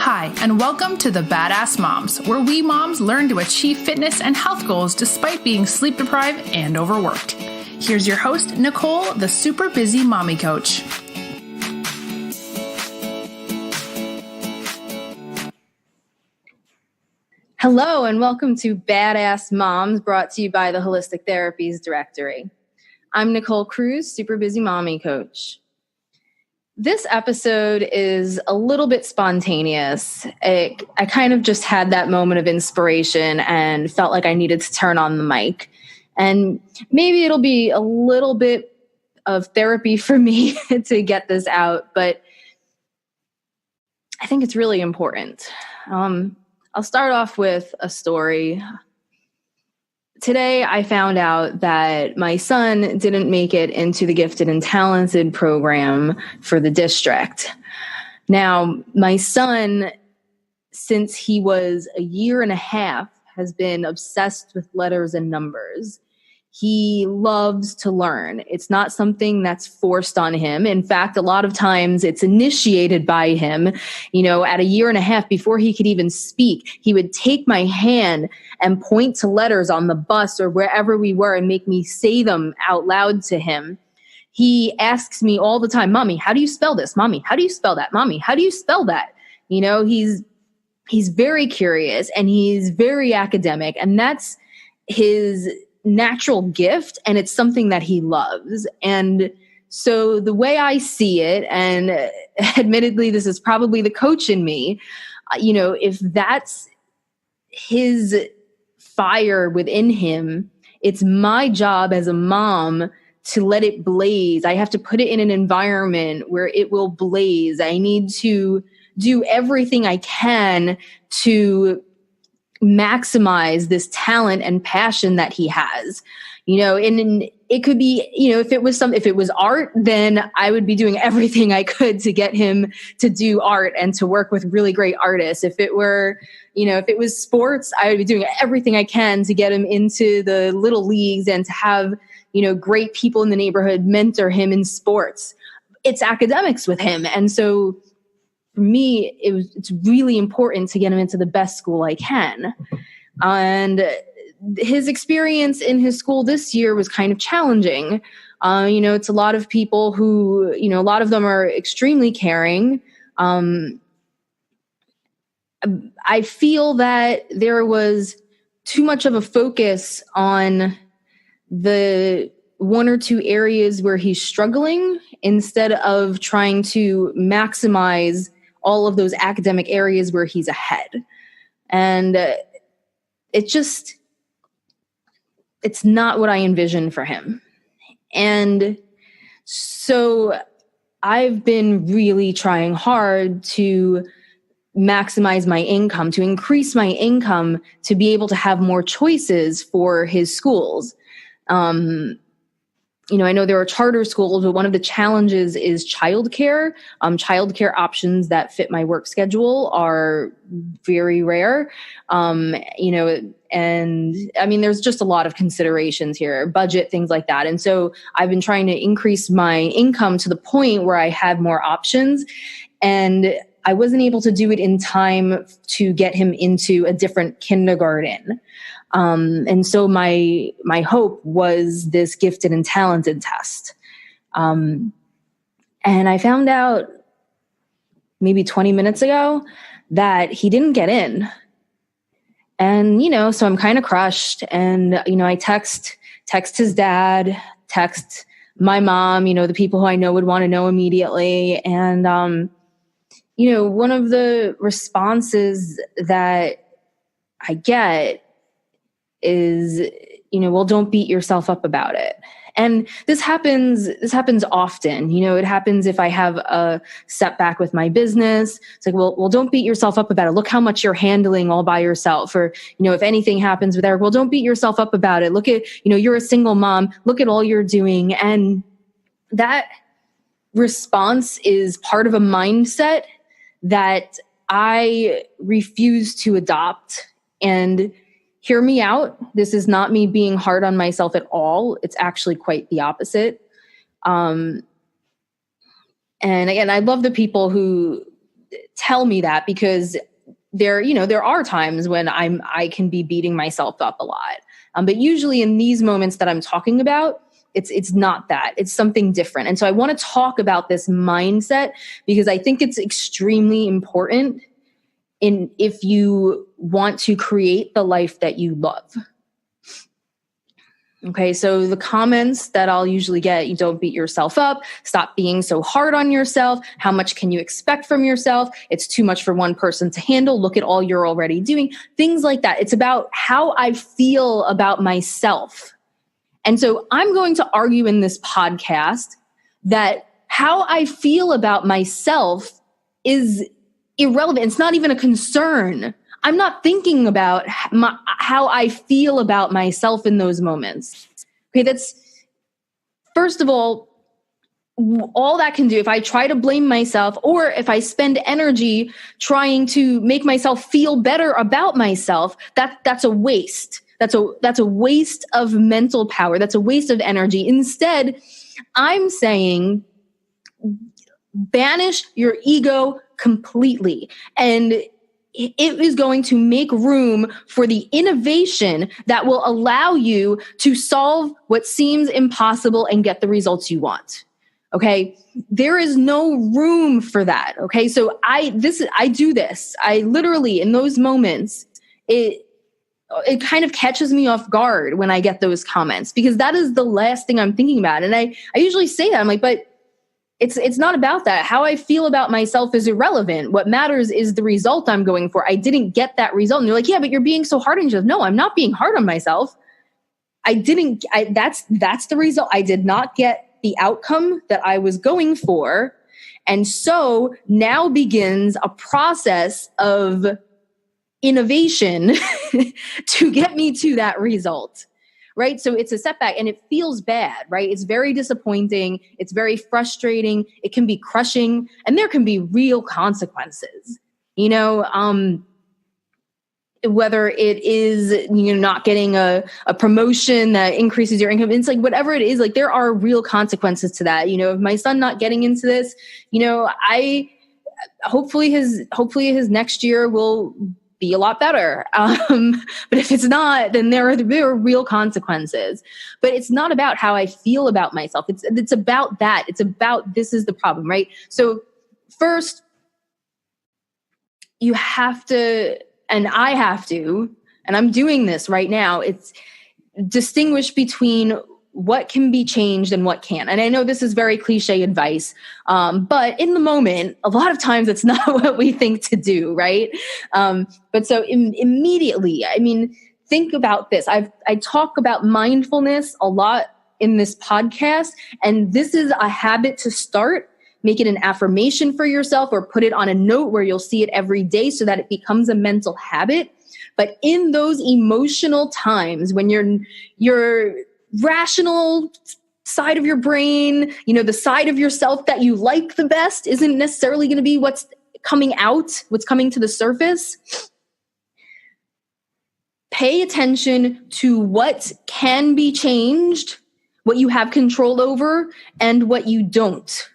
Hi, and welcome to the Badass Moms, where we moms learn to achieve fitness and health goals despite being sleep deprived and overworked. Here's your host, Nicole, the super busy mommy coach. Hello, and welcome to Badass Moms, brought to you by the Holistic Therapies Directory. I'm Nicole Cruz, super busy mommy coach. This episode is a little bit spontaneous. I kind of just had that moment of inspiration and felt like I needed to turn on the mic. And maybe it'll be a little bit of therapy for me to get this out, but I think it's really important. I'll start off with a story. Today, I found out that my son didn't make it into the Gifted and Talented program for the district. Now, my son, since he was a year and a half, has been obsessed with letters and numbers. He loves to learn. It's not something that's forced on him. In fact, a lot of times it's initiated by him. You know, at a year and a half, before he could even speak, he would take my hand and point to letters on the bus or wherever we were and make me say them out loud to him. He asks me all the time, "Mommy, how do you spell this? Mommy, how do you spell that? Mommy, how do you spell that?" You know, he's very curious and he's very academic, and that's his natural gift, and it's something that he loves. And so the way I see it, and admittedly, this is probably the coach in me, you know, if that's his fire within him, it's my job as a mom to let it blaze. I have to put it in an environment where it will blaze. I need to do everything I can to maximize this talent and passion that he has, you know, and it could be, you know, if it was art, then I would be doing everything I could to get him to do art and to work with really great artists. If it were, you know, if it was sports, I would be doing everything I can to get him into the little leagues and to have, you know, great people in the neighborhood mentor him in sports. It's academics with him. And so for me, it's really important to get him into the best school I can. And his experience in his school this year was kind of challenging. You know, it's a lot of people who, you know, a lot of them are extremely caring. I feel that there was too much of a focus on the one or two areas where he's struggling instead of trying to maximize all of those academic areas where he's ahead. And it's not what I envisioned for him. And so I've been really trying hard to maximize my income, to increase my income, to be able to have more choices for his schools. You know, I know there are charter schools, but one of the challenges is childcare. Childcare options that fit my work schedule are very rare. You know, and I mean, there's just a lot of considerations here, budget, things like that. And so I've been trying to increase my income to the point where I had more options, and I wasn't able to do it in time to get him into a different kindergarten. And so my hope was this Gifted and Talented test. And I found out maybe 20 minutes ago that he didn't get in. And, you know, so I'm kind of crushed. And, you know, I text his dad, text my mom, you know, the people who I know would want to know immediately. And, you know, one of the responses that I get is, you know, well, don't beat yourself up about it. And this happens often. You know, it happens if I have a setback with my business. It's like, well, don't beat yourself up about it. Look how much you're handling all by yourself. Or, you know, if anything happens with Eric, well, don't beat yourself up about it. Look at, you know, you're a single mom. Look at all you're doing. And that response is part of a mindset that I refuse to adopt. And hear me out. This is not me being hard on myself at all. It's actually quite the opposite. And again, I love the people who tell me that, because there are times when I can be beating myself up a lot. But usually in these moments that I'm talking about, it's not that. It's something different. And so I want to talk about this mindset because I think it's extremely important if you want to create the life that you love. Okay, so the comments that I'll usually get, you don't beat yourself up, stop being so hard on yourself, how much can you expect from yourself? It's too much for one person to handle, look at all you're already doing, things like that. It's about how I feel about myself. And so I'm going to argue in this podcast that how I feel about myself is irrelevant. It's not even a concern. I'm not thinking about how I feel about myself in those moments. Okay, that's, first of all that can do, if I try to blame myself or if I spend energy trying to make myself feel better about myself, that's a waste. That's a waste of mental power. That's a waste of energy. Instead, I'm saying banish your ego completely, and it is going to make room for the innovation that will allow you to solve what seems impossible and get the results you want. Okay. There is no room for that. Okay. So I do this. I literally, in those moments, it kind of catches me off guard when I get those comments, because that is the last thing I'm thinking about. And I usually say that. I'm like, but it's not about that. How I feel about myself is irrelevant. What matters is the result I'm going for. I didn't get that result. And they're like, yeah, but you're being so hard on yourself. No, I'm not being hard on myself. That's the result. I did not get the outcome that I was going for. And so now begins a process of innovation to get me to that result. Right? So it's a setback and it feels bad, right? It's very disappointing. It's very frustrating. It can be crushing, and there can be real consequences, whether it is, not getting a promotion that increases your income. It's like, whatever it is, like there are real consequences to that. If my son not getting into this, hopefully his next year will be a lot better. But if it's not, then there are real consequences. But it's not about how I feel about myself. It's about that. It's about, this is the problem, right? So first, you have to, and I have to, and I'm doing this right now, it's distinguish between what can be changed and what can't. And I know this is very cliche advice, but in the moment, a lot of times it's not what we think to do, right? But so immediately, think about this. I talk about mindfulness a lot in this podcast, and this is a habit to start. Make it an affirmation for yourself or put it on a note where you'll see it every day so that it becomes a mental habit. But in those emotional times when you're rational side of your brain, the side of yourself that you like the best isn't necessarily going to be what's coming to the surface. Pay attention to what can be changed, what you have control over, and what you don't.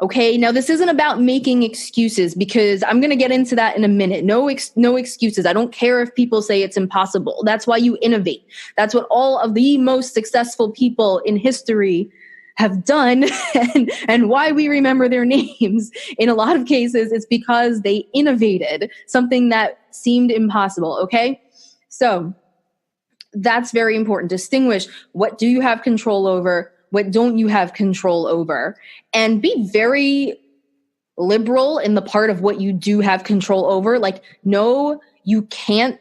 Okay, now this isn't about making excuses, because I'm going to get into that in a minute. No excuses. I don't care if people say it's impossible. That's why you innovate. That's what all of the most successful people in history have done, and why we remember their names. In a lot of cases, it's because they innovated something that seemed impossible. Okay, so that's very important. Distinguish what do you have control over, what don't you have control over, and be very liberal in the part of what you do have control over. Like, no, you can't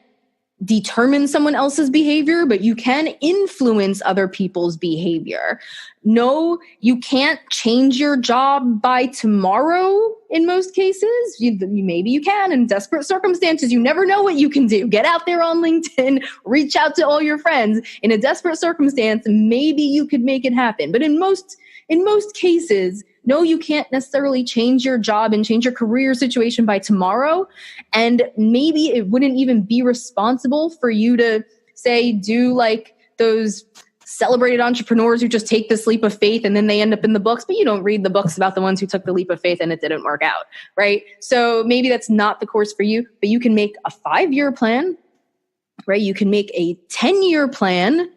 determine someone else's behavior, but you can influence other people's behavior. No, you can't change your job by tomorrow in most cases. Maybe you can in desperate circumstances. You never know what you can do. Get out there on LinkedIn, reach out to all your friends. In a desperate circumstance, maybe you could make it happen. But in most cases, no, you can't necessarily change your job and change your career situation by tomorrow. And maybe it wouldn't even be responsible for you to say, do like those celebrated entrepreneurs who just take this leap of faith and then they end up in the books, but you don't read the books about the ones who took the leap of faith and it didn't work out, right? So maybe that's not the course for you, but you can make a 5-year plan, right? You can make a 10-year plan.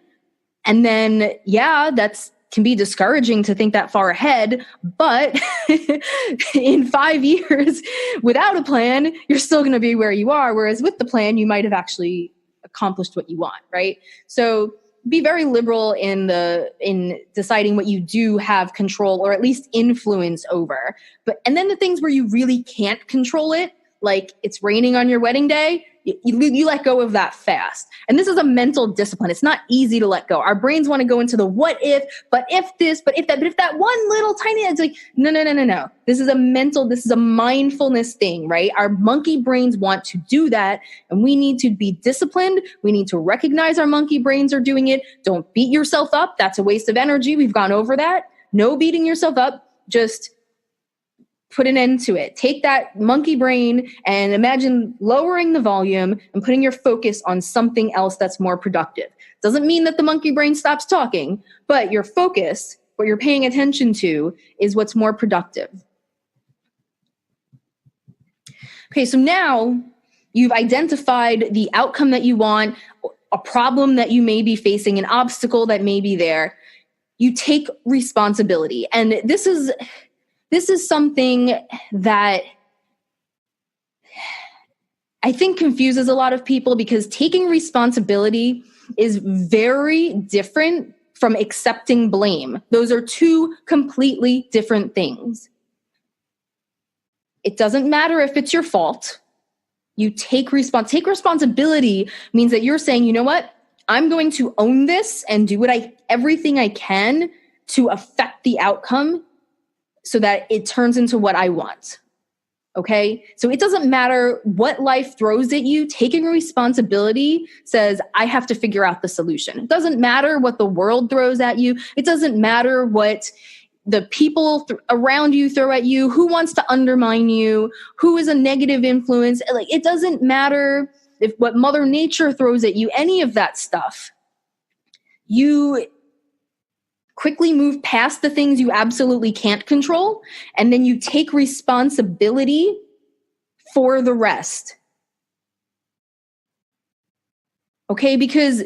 And then, that's can be discouraging to think that far ahead, but in 5 years without a plan, you're still going to be where you are. Whereas with the plan, you might have actually accomplished what you want, right? So be very liberal in deciding what you do have control or at least influence over. And then the things where you really can't control it, like it's raining on your wedding day, you let go of that fast. And this is a mental discipline. It's not easy to let go. Our brains want to go into the what if, but if this, but if that, but if that one little tiny, it's like, no. This is a mindfulness thing, right? Our monkey brains want to do that. And we need to be disciplined. We need to recognize our monkey brains are doing it. Don't beat yourself up. That's a waste of energy. We've gone over that. No beating yourself up. Just put an end to it. Take that monkey brain and imagine lowering the volume and putting your focus on something else that's more productive. Doesn't mean that the monkey brain stops talking, but your focus, what you're paying attention to, is what's more productive. Okay, so now you've identified the outcome that you want, a problem that you may be facing, an obstacle that may be there. You take responsibility. And this is something that I think confuses a lot of people, because taking responsibility is very different from accepting blame. Those are two completely different things. It doesn't matter if it's your fault. You take responsibility means that you're saying, you know what? I'm going to own this and do everything I can to affect the outcome so that it turns into what I want. Okay? So it doesn't matter what life throws at you. Taking responsibility says, I have to figure out the solution. It doesn't matter what the world throws at you. It doesn't matter what the people around you throw at you, who wants to undermine you, who is a negative influence. Like, it doesn't matter if what Mother Nature throws at you, any of that stuff. You quickly move past the things you absolutely can't control, and then you take responsibility for the rest. Okay? Because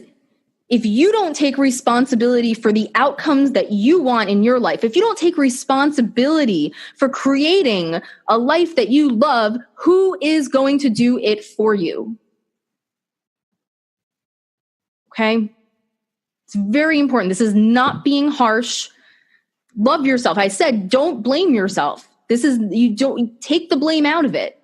if you don't take responsibility for the outcomes that you want in your life, if you don't take responsibility for creating a life that you love, who is going to do it for you? Okay? It's very important. This is not being harsh. Love yourself. I said, don't blame yourself. You don't take the blame out of it,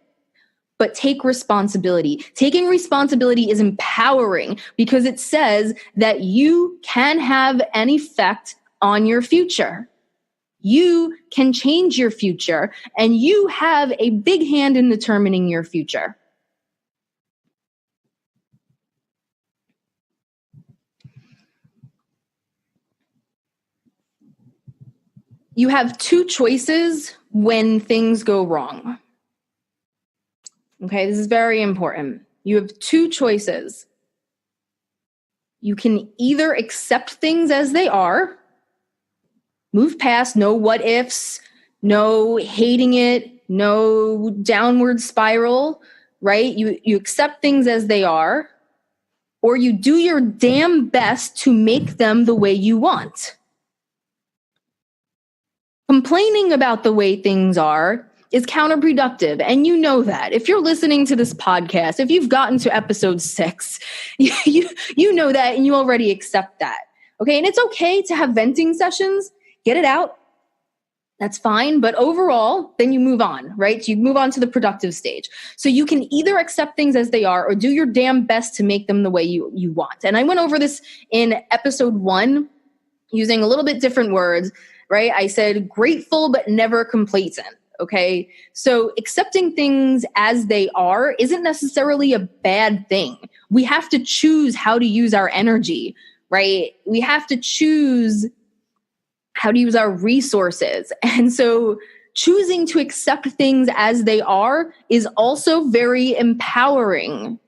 but take responsibility. Taking responsibility is empowering because it says that you can have an effect on your future. You can change your future, and you have a big hand in determining your future. You have two choices when things go wrong. Okay, this is very important. You have two choices. You can either accept things as they are, move past, no what ifs, no hating it, no downward spiral, right? You accept things as they are, or you do your damn best to make them the way you want. Complaining about the way things are is counterproductive. And you know that. If you're listening to this podcast, if you've gotten to episode 6, you know that and you already accept that. Okay. And it's okay to have venting sessions. Get it out. That's fine. But overall, then you move on, right? So you move on to the productive stage. So you can either accept things as they are or do your damn best to make them the way you want. And I went over this in episode 1 using a little bit different words. Right? I said grateful, but never complacent. Okay. So accepting things as they are isn't necessarily a bad thing. We have to choose how to use our energy, right? We have to choose how to use our resources. And so choosing to accept things as they are is also very empowering.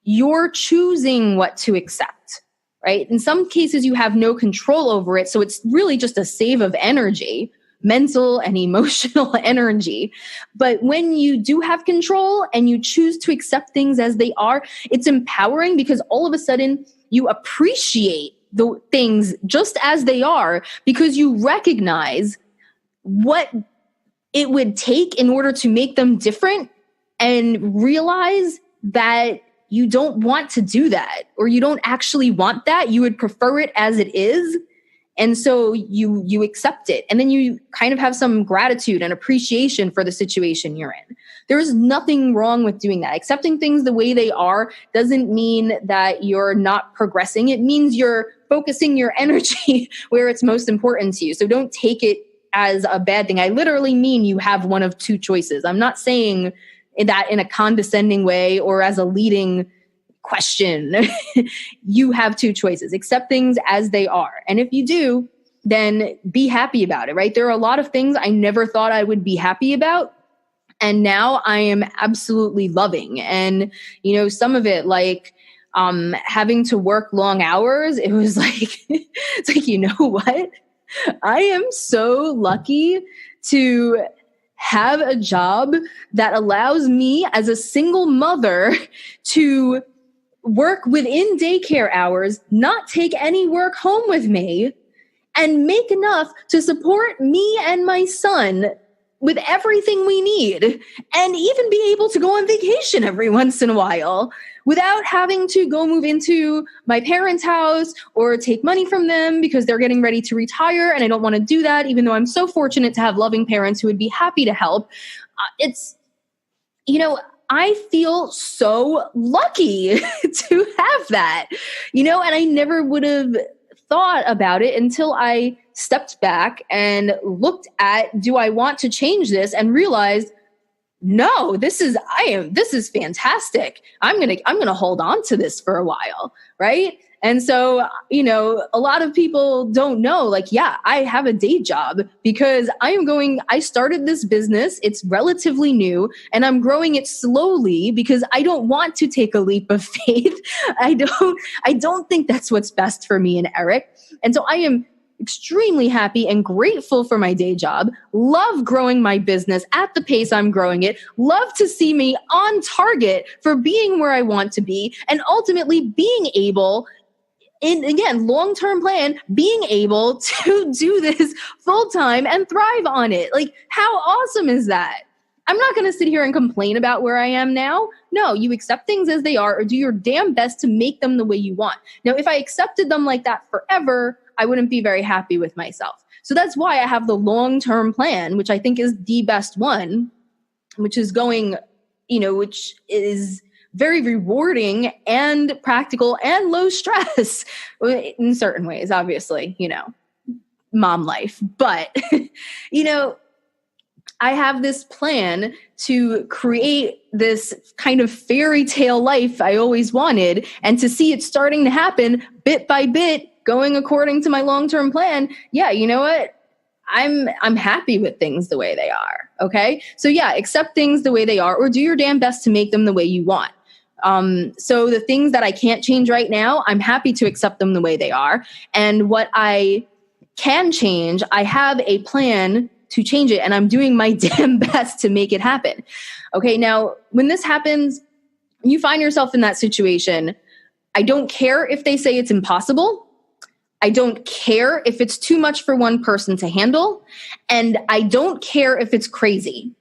You're choosing what to accept. right? In some cases, you have no control over it. So it's really just a save of energy, mental and emotional energy. But when you do have control and you choose to accept things as they are, it's empowering because all of a sudden you appreciate the things just as they are because you recognize what it would take in order to make them different and realize that you don't want to do that or you don't actually want that. You would prefer it as it is. And so you accept it. And then you kind of have some gratitude and appreciation for the situation you're in. There's nothing wrong with doing that. Accepting things the way they are doesn't mean that you're not progressing. It means you're focusing your energy where it's most important to you. So don't take it as a bad thing. I literally mean you have one of two choices. I'm not saying that in a condescending way or as a leading question. You have two choices. Accept things as they are. And if you do, then be happy about it, right? There are a lot of things I never thought I would be happy about. And now I am absolutely loving. And, some of it like having to work long hours, it was like, it's like, you know what? I am so lucky to have a job that allows me as a single mother to work within daycare hours, not take any work home with me, and make enough to support me and my son with everything we need, and even be able to go on vacation every once in a while without having to go move into my parents' house or take money from them because they're getting ready to retire. And I don't want to do that, even though I'm so fortunate to have loving parents who would be happy to help. I feel so lucky to have that, and I never would have thought about it until I stepped back and looked at, do I want to change this, and realized, no, this is fantastic. I'm going to hold on to this for a while. Right. And so, a lot of people don't know, like, yeah, I have a day job because I started this business. It's relatively new and I'm growing it slowly because I don't want to take a leap of faith. I don't think that's what's best for me and Eric. And so I am extremely happy and grateful for my day job, love growing my business at the pace I'm growing it, love to see me on target for being where I want to be, and ultimately being able, long-term plan, being able to do this full-time and thrive on it. Like, how awesome is that? I'm not going to sit here and complain about where I am now. No, you accept things as they are or do your damn best to make them the way you want. Now, if I accepted them like that forever, I wouldn't be very happy with myself. So that's why I have the long-term plan, which I think is the best one, which is which is very rewarding and practical and low stress in certain ways, obviously, mom life. But, I have this plan to create this kind of fairy tale life I always wanted, and to see it starting to happen bit by bit, going according to my long-term plan. Yeah, you know what? I'm happy with things the way they are. Okay. So yeah, accept things the way they are or do your damn best to make them the way you want. So the things that I can't change right now, I'm happy to accept them the way they are. And what I can change, I have a plan to change it, and I'm doing my damn best to make it happen. Okay. Now, when this happens, you find yourself in that situation. I don't care if they say it's impossible. I don't care if it's too much for one person to handle. And I don't care if it's crazy.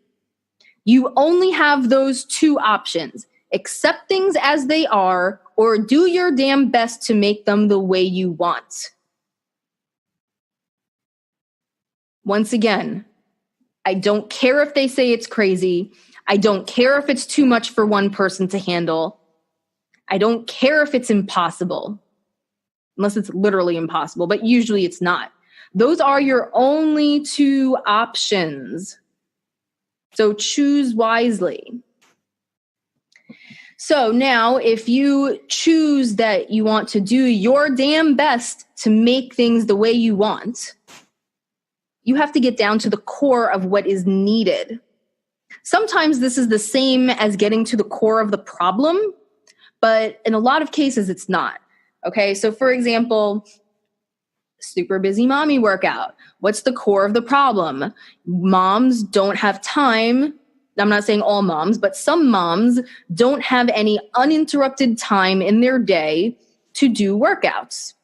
You only have those two options. Accept things as they are or do your damn best to make them the way you want. Once again, I don't care if they say it's crazy. I don't care if it's too much for one person to handle. I don't care if it's impossible, unless it's literally impossible, but usually it's not. Those are your only two options. So choose wisely. So now if you choose that you want to do your damn best to make things the way you want, you have to get down to the core of what is needed. Sometimes this is the same as getting to the core of the problem, but in a lot of cases it's not. Okay, so for example, super busy mommy workout. What's the core of the problem? Moms don't have time. I'm not saying all moms, but some moms don't have any uninterrupted time in their day to do workouts.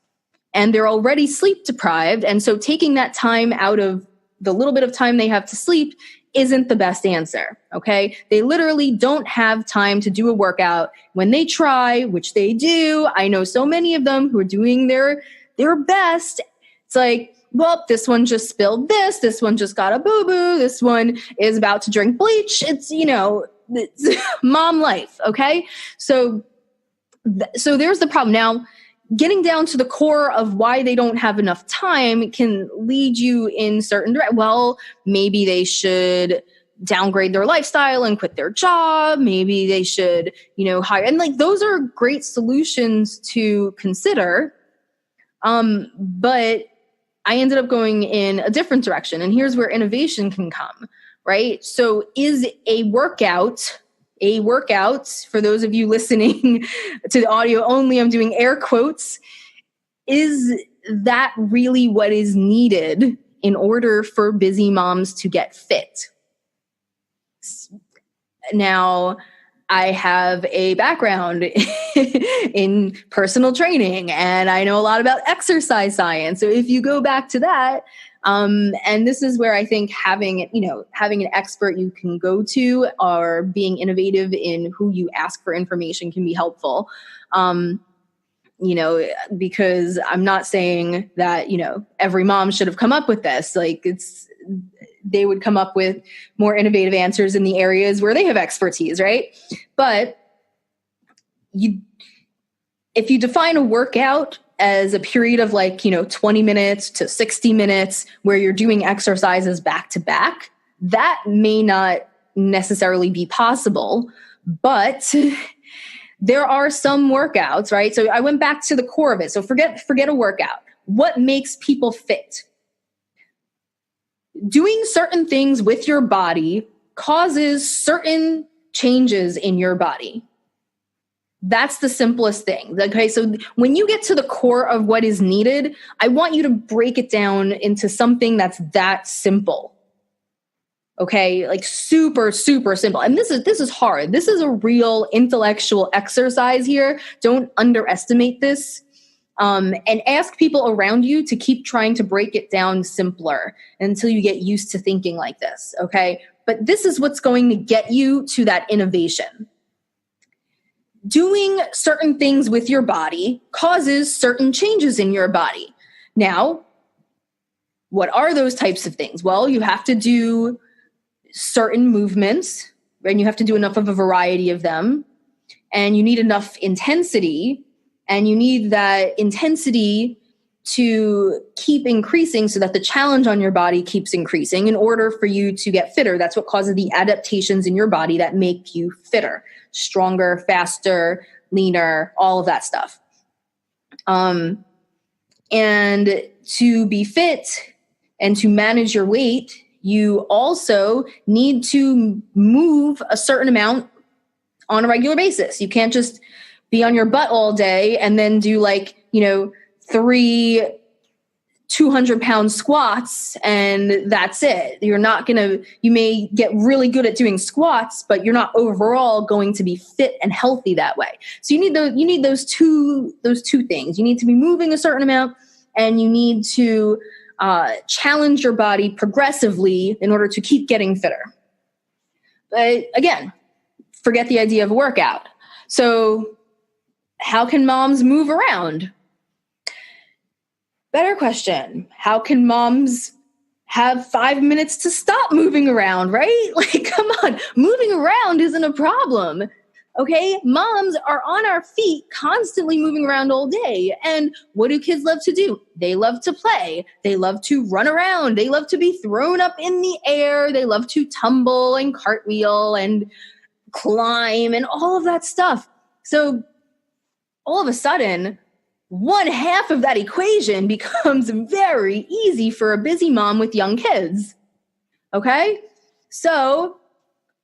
And they're already sleep deprived. And so taking that time out of the little bit of time they have to sleep isn't the best answer. Okay. They literally don't have time to do a workout. When they try, which they do, I know so many of them who are doing their best. It's like, well, this one just spilled this one just got a boo-boo, this one is about to drink bleach. It's, it's mom life. Okay. So there's the problem. Now, getting down to the core of why they don't have enough time can lead you in certain directions. Well, maybe they should downgrade their lifestyle and quit their job. Maybe they should, hire. And like, those are great solutions to consider. But I ended up going in a different direction. And here's where innovation can come, right? So is a workout, for those of you listening to the audio only, I'm doing air quotes, is that really what is needed in order for busy moms to get fit? Now, I have a background in personal training and I know a lot about exercise science. So if you go back to that, and this is where I think having an expert you can go to or being innovative in who you ask for information can be helpful. Because I'm not saying that, every mom should have come up with this. Like they would come up with more innovative answers in the areas where they have expertise, right? But if you define a workout as a period of 20 minutes to 60 minutes where you're doing exercises back to back, that may not necessarily be possible, but there are some workouts, right? So I went back to the core of it. So forget a workout. What makes people fit? Doing certain things with your body causes certain changes in your body. That's the simplest thing. Okay, so when you get to the core of what is needed, I want you to break it down into something that's that simple. Okay, like super, super simple. And this is hard. This is a real intellectual exercise here. Don't underestimate this. And ask people around you to keep trying to break it down simpler until you get used to thinking like this. Okay, but this is what's going to get you to that innovation. Doing certain things with your body causes certain changes in your body. Now, what are those types of things? Well, you have to do certain movements, and you have to do enough of a variety of them, and you need enough intensity, and you need that intensity to keep increasing so that the challenge on your body keeps increasing in order for you to get fitter. That's what causes the adaptations in your body that make you fitter, stronger, faster, leaner, all of that stuff. And to be fit and to manage your weight, you also need to move a certain amount on a regular basis. You can't just be on your butt all day and then do 3 200-pound squats and that's it. You may get really good at doing squats, but you're not overall going to be fit and healthy that way. So you need those two things. You need to be moving a certain amount and you need to challenge your body progressively in order to keep getting fitter. But again, forget the idea of a workout. So how can moms move around? Better question. How can moms have 5 minutes to stop moving around, right? Like, come on, moving around isn't a problem. Okay, moms are on our feet constantly moving around all day. And what do kids love to do? They love to play. They love to run around. They love to be thrown up in the air. They love to tumble and cartwheel and climb and all of that stuff. So all of a sudden, one half of that equation becomes very easy for a busy mom with young kids. Okay? So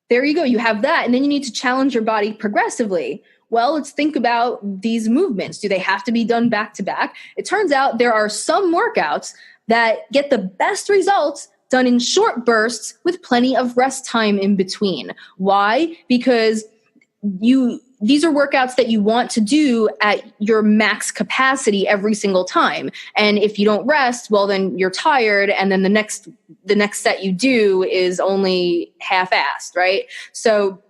there you go. You have that. And then you need to challenge your body progressively. well, let's think about these movements. Do they have to be done back to back? It turns out there are some workouts that get the best results done in short bursts with plenty of rest time in between. Why? Because these are workouts that you want to do at your max capacity every single time. And if you don't rest, well, then you're tired. And then the next set you do is only half-assed, right? So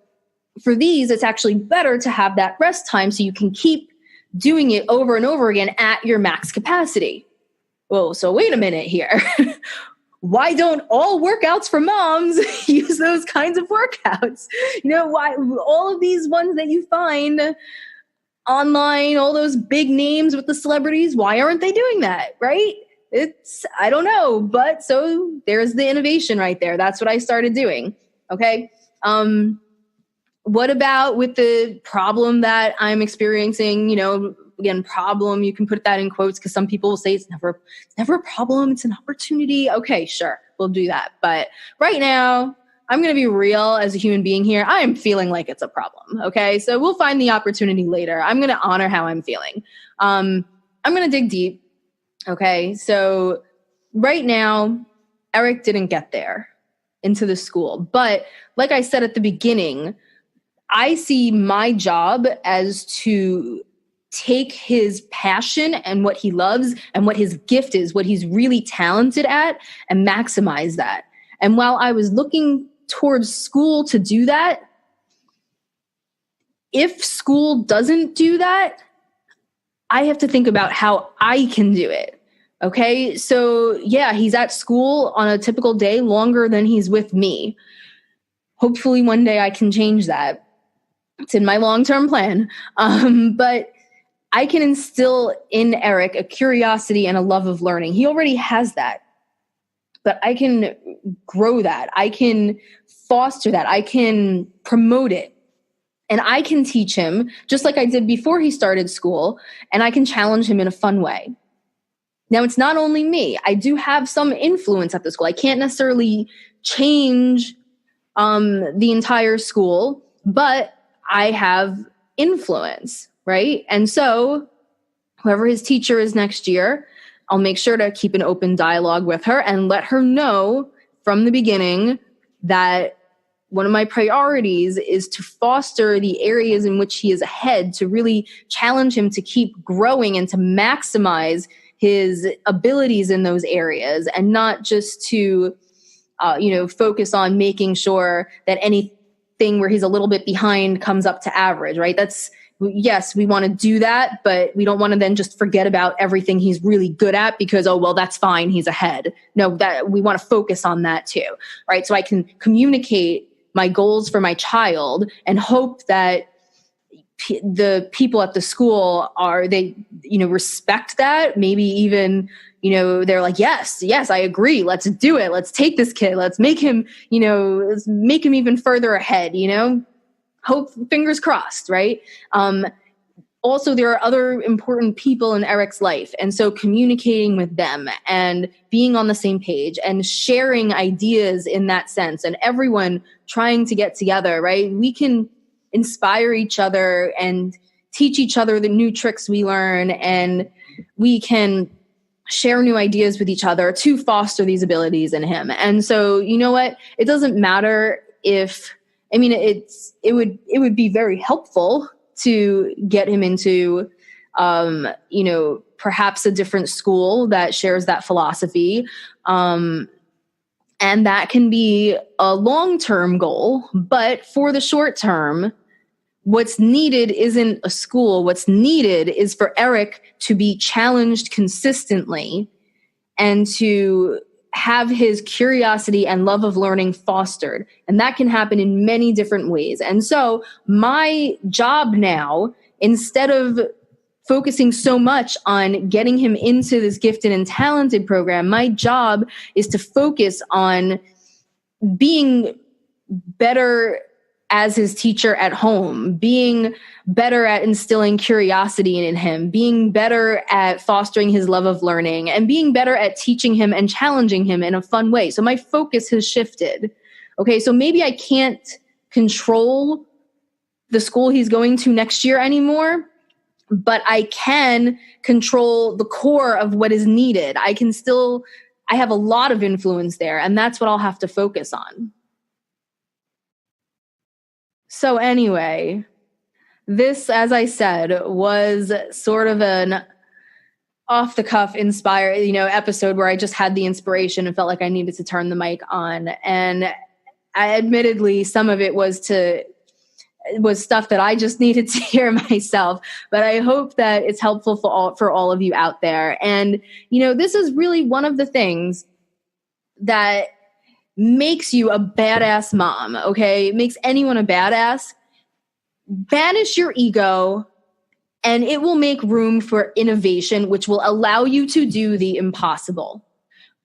for these, it's actually better to have that rest time so you can keep doing it over and over again at your max capacity. Well, so wait a minute here. Why don't all workouts for moms use those kinds of workouts? Why all of these ones that you find online, all those big names with the celebrities, why aren't they doing that, right? I don't know, but so there's the innovation right there. That's what I started doing, okay? What about with the problem that I'm experiencing, again, problem, you can put that in quotes because some people will say it's never a problem. It's an opportunity. Okay, sure. We'll do that. But right now, I'm going to be real as a human being here. I am feeling like it's a problem. Okay. So we'll find the opportunity later. I'm going to honor how I'm feeling. I'm going to dig deep. Okay. So right now, Eric didn't get there into the school. But like I said at the beginning, I see my job as to take his passion and what he loves and what his gift is, what he's really talented at, and maximize that. And while I was looking towards school to do that, if school doesn't do that, I have to think about how I can do it. Okay. So yeah, he's at school on a typical day longer than he's with me. Hopefully one day I can change that. It's in my long-term plan. But I can instill in Eric a curiosity and a love of learning. He already has that, but I can grow that. I can foster that. I can promote it. And I can teach him just like I did before he started school, and I can challenge him in a fun way. Now, it's not only me. I do have some influence at the school. I can't necessarily change the entire school, but I have influence. Right? And so whoever his teacher is next year, I'll make sure to keep an open dialogue with her and let her know from the beginning that one of my priorities is to foster the areas in which he is ahead, to really challenge him to keep growing and to maximize his abilities in those areas, and not just to, focus on making sure that anything where he's a little bit behind comes up to average, right? Yes, we want to do that, but we don't want to then just forget about everything he's really good at because, that's fine, he's ahead. No, that we want to focus on that too, right? So I can communicate my goals for my child and hope that the people at the school respect that. Maybe even, they're like, yes, I agree. Let's do it. Let's take this kid. Let's make him, even further ahead, Hope, fingers crossed, right? Also, there are other important people in Eric's life. And so communicating with them and being on the same page and sharing ideas in that sense, and everyone trying to get together, right? We can inspire each other and teach each other the new tricks we learn, and we can share new ideas with each other to foster these abilities in him. And so, you know what? It doesn't matter if, it would be very helpful to get him into, perhaps a different school that shares that philosophy. And that can be a long-term goal, but for the short term, what's needed isn't a school. What's needed is for Eric to be challenged consistently and to have his curiosity and love of learning fostered. And that can happen in many different ways. And so my job now, instead of focusing so much on getting him into this gifted and talented program, my job is to focus on being better as his teacher at home, being better at instilling curiosity in him, being better at fostering his love of learning, and being better at teaching him and challenging him in a fun way. So my focus has shifted. Okay, so maybe I can't control the school he's going to next year anymore, but I can control the core of what is needed. I have a lot of influence there, and that's what I'll have to focus on. So anyway, this, as I said, was sort of an off the cuff inspired, episode where I just had the inspiration and felt like I needed to turn the mic on. And admittedly, some of it was stuff that I just needed to hear myself, but I hope that it's helpful for all of you out there. And, this is really one of the things that makes you a badass mom, okay? It makes anyone a badass. Banish your ego, and it will make room for innovation, which will allow you to do the impossible.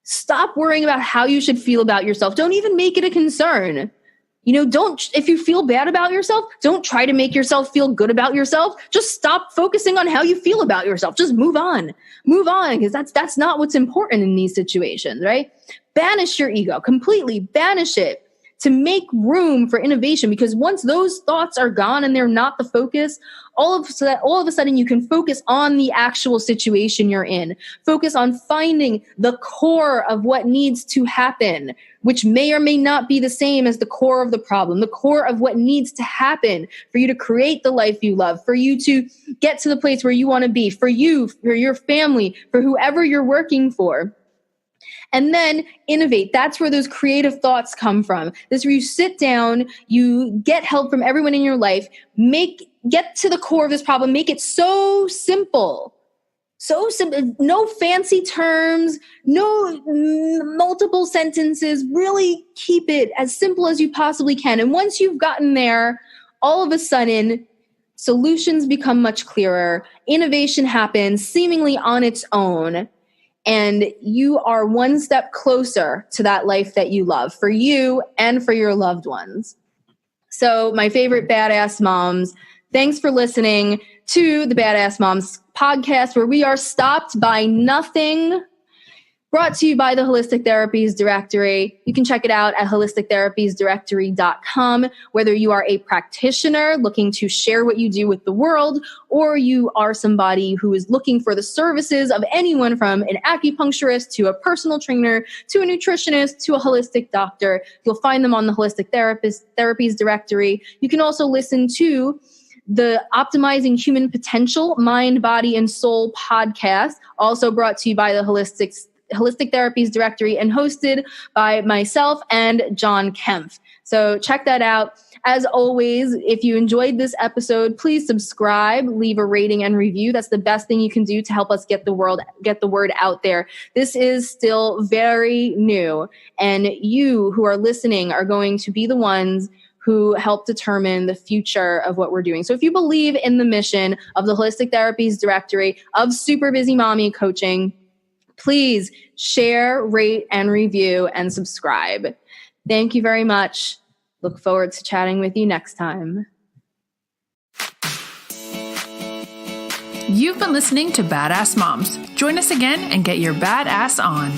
Stop worrying about how you should feel about yourself. Don't even make it a concern. If you feel bad about yourself, don't try to make yourself feel good about yourself. Just stop focusing on how you feel about yourself. Just move on, because that's not what's important in these situations, right? Banish your ego, completely banish it to make room for innovation, because once those thoughts are gone and they're not the focus, all of a sudden you can focus on the actual situation you're in. Focus on finding the core of what needs to happen, which may or may not be the same as the core of the problem, the core of what needs to happen for you to create the life you love, for you to get to the place where you want to be, for you, for your family, for whoever you're working for. And then innovate. That's where those creative thoughts come from. This is where you sit down, you get help from everyone in your life, get to the core of this problem, make it so simple. So simple, no fancy terms, no multiple sentences, really keep it as simple as you possibly can. And once you've gotten there, all of a sudden, solutions become much clearer. Innovation happens seemingly on its own. And you are one step closer to that life that you love for you and for your loved ones. So my favorite badass moms, thanks for listening to the Badass Moms podcast, where we are stopped by nothing. Brought to you by the Holistic Therapies Directory. You can check it out at holistictherapiesdirectory.com. Whether you are a practitioner looking to share what you do with the world, or you are somebody who is looking for the services of anyone from an acupuncturist to a personal trainer to a nutritionist to a holistic doctor, you'll find them on the Holistic Therapies Directory. You can also listen to the Optimizing Human Potential, Mind, Body, and Soul podcast, also brought to you by the Holistic Therapies Directory and hosted by myself and John Kempf. So check that out. As always, if you enjoyed this episode, please subscribe, leave a rating and review. That's the best thing you can do to help us get the word out there. This is still very new, and you who are listening are going to be the ones who help determine the future of what we're doing. So if you believe in the mission of the Holistic Therapies Directory, of Super Busy Mommy Coaching, please share, rate, and review, and subscribe. Thank you very much. Look forward to chatting with you next time. You've been listening to Badass Moms. Join us again and get your badass on.